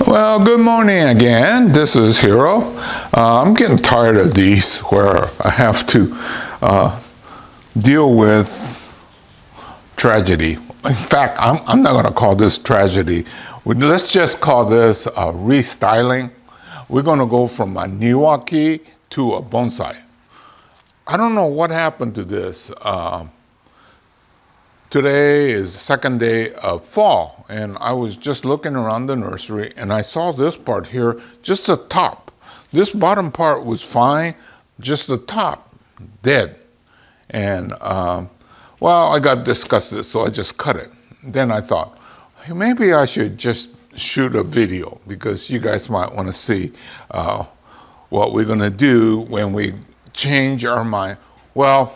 Well, good morning again. This is Hiro. I'm getting tired of these where I have to deal with tragedy. In fact, I'm not going to call this tragedy. Let's just call this restyling. We're going to go from a Niwaki to a bonsai. I don't know what happened to this. Today is the second day of fall, and I was just looking around the nursery, and I saw this part here, just the top. This bottom part was fine, just the top, dead. And, well, I got disgusted, so I just cut it. Then I thought, hey, maybe I should just shoot a video, because you guys might want to see what we're going to do when we change our mind. Well,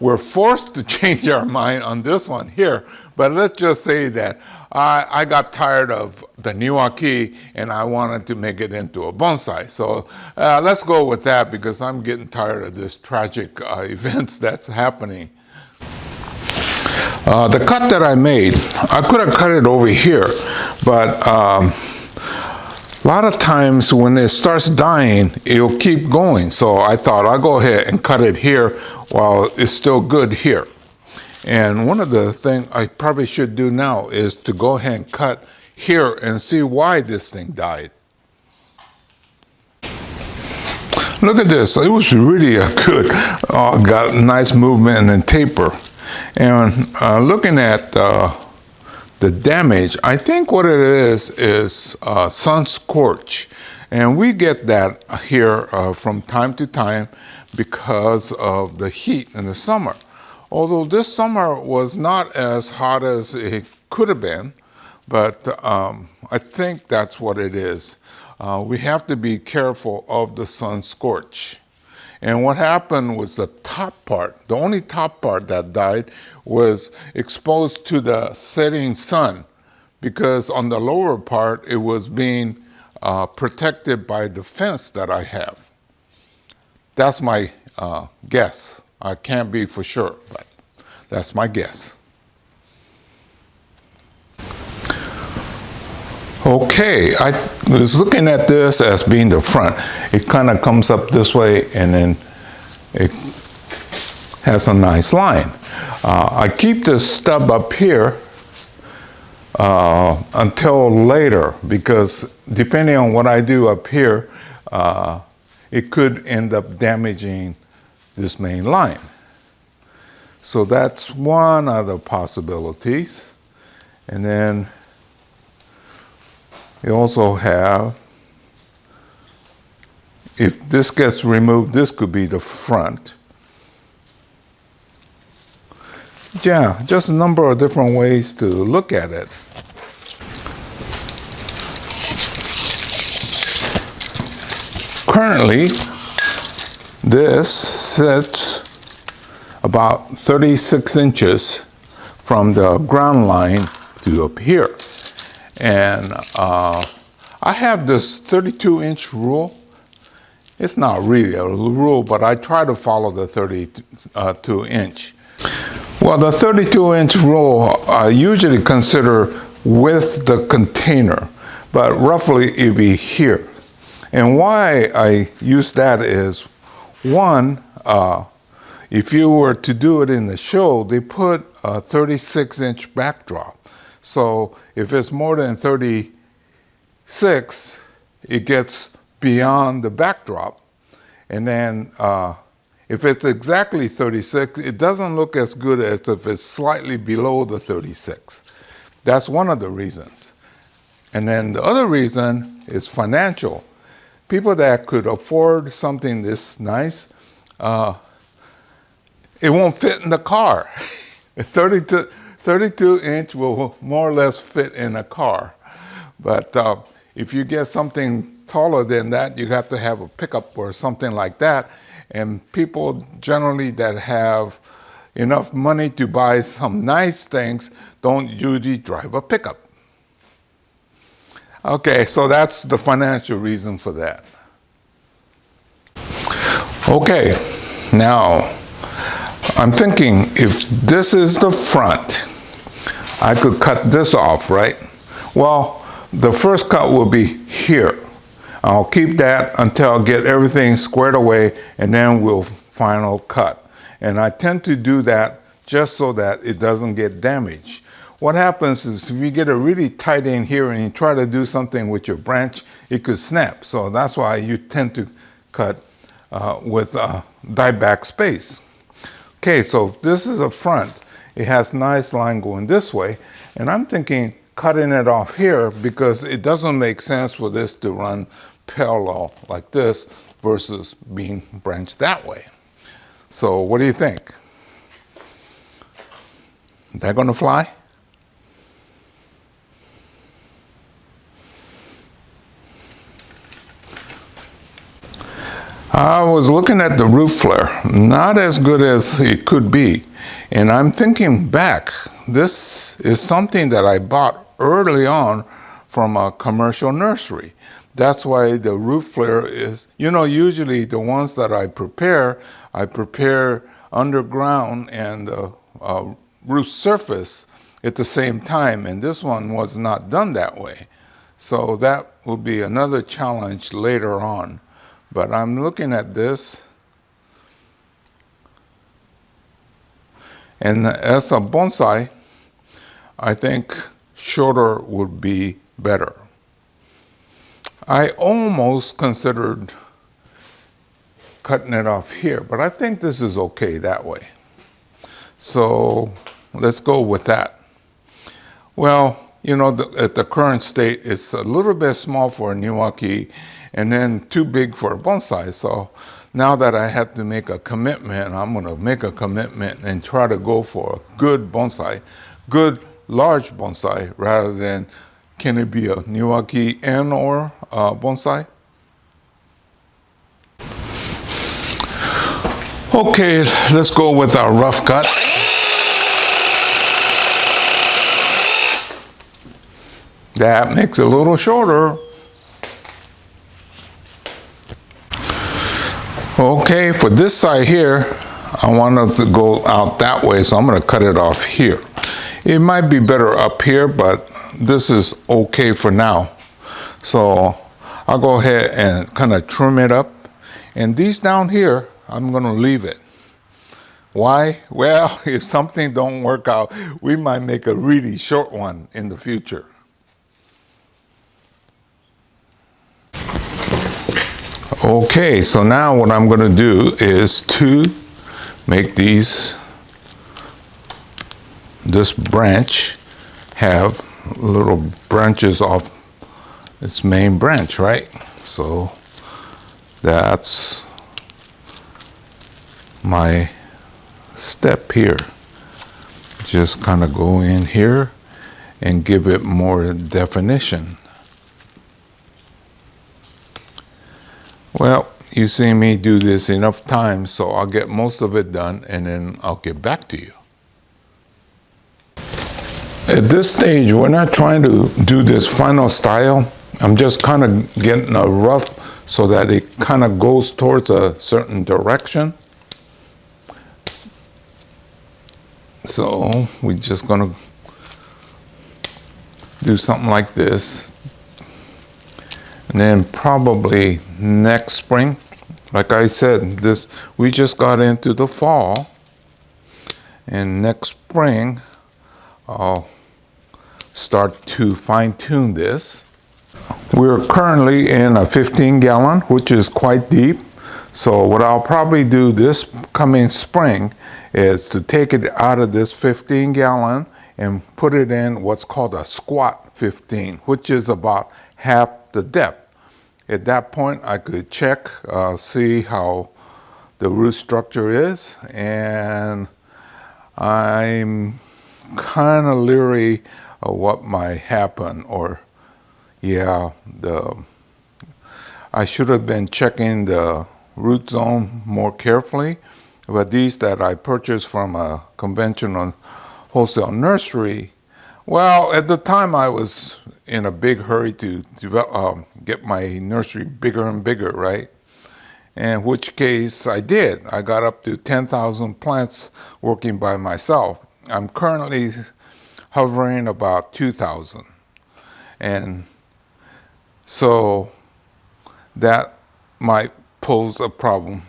we're forced to change our mind on this one here, but let's just say that I got tired of the Niwaki and I wanted to make it into a bonsai. So let's go with that, because I'm getting tired of this tragic events that's happening. The cut that I made, I could have cut it over here, but a lot of times when it starts dying, it'll keep going. So I thought I'll go ahead and cut it here while it's still good here. And one of the things I probably should do now is to go ahead and cut here and see why this thing died. Look at this. It was really a good, got nice movement and taper. And looking at the damage, I think what it is sun scorch. And we get that here from time to time because of the heat in the summer. Although this summer was not as hot as it could have been, but I think that's what it is. We have to be careful of the sun scorch. And what happened was the top part, the only top part that died, was exposed to the setting sun, because on the lower part it was being protected by the fence that I have. That's my guess. I can't be for sure, but that's my guess. Okay, I was looking at this as being the front. It kind of comes up this way and then it has a nice line. I keep this stub up here until later, because depending on what I do up here, it could end up damaging this main line. So that's one of the possibilities. And then you also have, if this gets removed, this could be the front. Yeah, just a number of different ways to look at it. Currently, this sits about 36 inches from the ground line to up here. And I have this 32-inch rule. It's not really a rule, but I try to follow the 32-inch. Well, the 32-inch rule I usually consider with the container, but roughly it'd be here. And why I use that is, one, if you were to do it in the show, they put a 36-inch backdrop. So if it's more than 36, it gets beyond the backdrop. And then if it's exactly 36, it doesn't look as good as if it's slightly below the 36. That's one of the reasons. And then the other reason is financial. People that could afford something this nice, it won't fit in the car. 32-inch will more or less fit in a car. But if you get something taller than that, you have to have a pickup or something like that. And people generally that have enough money to buy some nice things don't usually drive a pickup. Okay, so that's the financial reason for that. Okay, now I'm thinking if this is the front, I could cut this off, right? Well, the first cut will be here. I'll keep that until I get everything squared away, and then we'll final cut. And I tend to do that just so that it doesn't get damaged. What happens is if you get it really tight in here and you try to do something with your branch, it could snap. So that's why you tend to cut with die back space. Okay, so this is a front. It has nice line going this way, and I'm thinking cutting it off here because it doesn't make sense for this to run parallel like this versus being branched that way. So what do you think? Is that going to fly? I was looking at the roof flare, not as good as it could be. And I'm thinking back, this is something that I bought early on from a commercial nursery. That's why the roof flare is, usually the ones that I prepare underground and the roof surface at the same time. And this one was not done that way. So that will be another challenge later on. But I'm looking at this, and as a bonsai, I think shorter would be better. I almost considered cutting it off here, but I think this is okay that way. So let's go with that. Well, at the current state, it's a little bit small for a Niwaki and then too big for a bonsai. So now that I have to make a commitment, I'm going to make a commitment and try to go for a good bonsai, good large bonsai, rather than can it be a Niwaki and or bonsai? Okay, let's go with our rough cut. That makes it a little shorter. Okay, for this side here, I want it to go out that way, so I'm going to cut it off here. It might be better up here, but this is okay for now. So I'll go ahead and kind of trim it up. And these down here, I'm going to leave it. Why? Well, if something don't work out, we might make a really short one in the future. Okay, so now what I'm going to do is to make this branch have little branches off its main branch, right? So that's my step here. Just kind of go in here and give it more definition. Well, you see me do this enough times, so I'll get most of it done and then I'll get back to you. At this stage, we're not trying to do this final style. I'm just kind of getting a rough so that it kind of goes towards a certain direction. So we're just going to do something like this. And then probably next spring, like I said, we just got into the fall, and next spring I'll start to fine-tune this. We're currently in a 15-gallon, which is quite deep. So what I'll probably do this coming spring is to take it out of this 15-gallon and put it in what's called a squat 15, which is about half the depth. At that point, I could check, see how the root structure is, and I'm kind of leery of what might happen. Or, yeah, I should have been checking the root zone more carefully. But these that I purchased from a conventional wholesale nursery, well, at the time I was in a big hurry to get my nursery bigger and bigger, right? In which case I did. I got up to 10,000 plants working by myself. I'm currently hovering about 2,000. And So that might pose a problem.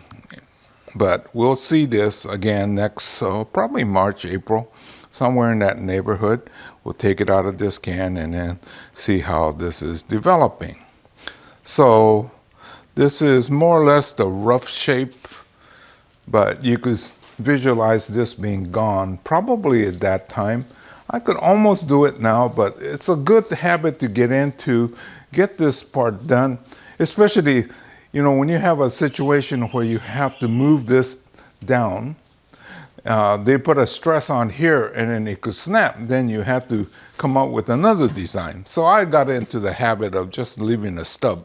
But we'll see this again next, probably March, April, somewhere in that neighborhood. We'll take it out of this can and then see how this is developing. So this is more or less the rough shape, but you could visualize this being gone probably at that time. I could almost do it now, but it's a good habit to get into, get this part done, especially, when you have a situation where you have to move this down. They put a stress on here and then it could snap. Then you have to come up with another design. So I got into the habit of just leaving a stub.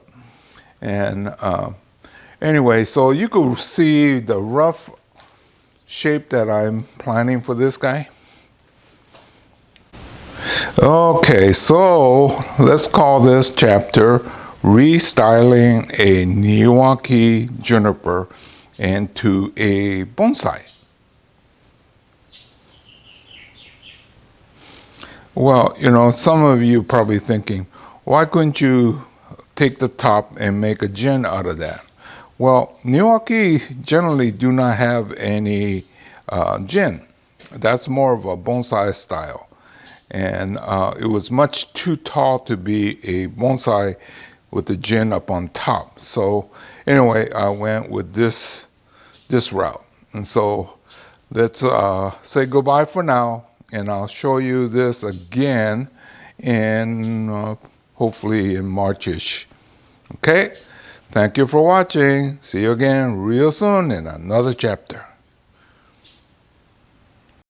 And anyway, so you could see the rough shape that I'm planning for this guy. Okay, so let's call this chapter Restyling a Niwaki Juniper into a Bonsai. Well, some of you probably thinking, why couldn't you take the top and make a gin out of that? Well, Niwaki generally do not have any gin. That's more of a bonsai style. And it was much too tall to be a bonsai with the gin up on top. So anyway, I went with this route. And so let's say goodbye for now, and I'll show you this again in hopefully in Marchish. Okay? Thank you for watching. See you again real soon in another chapter.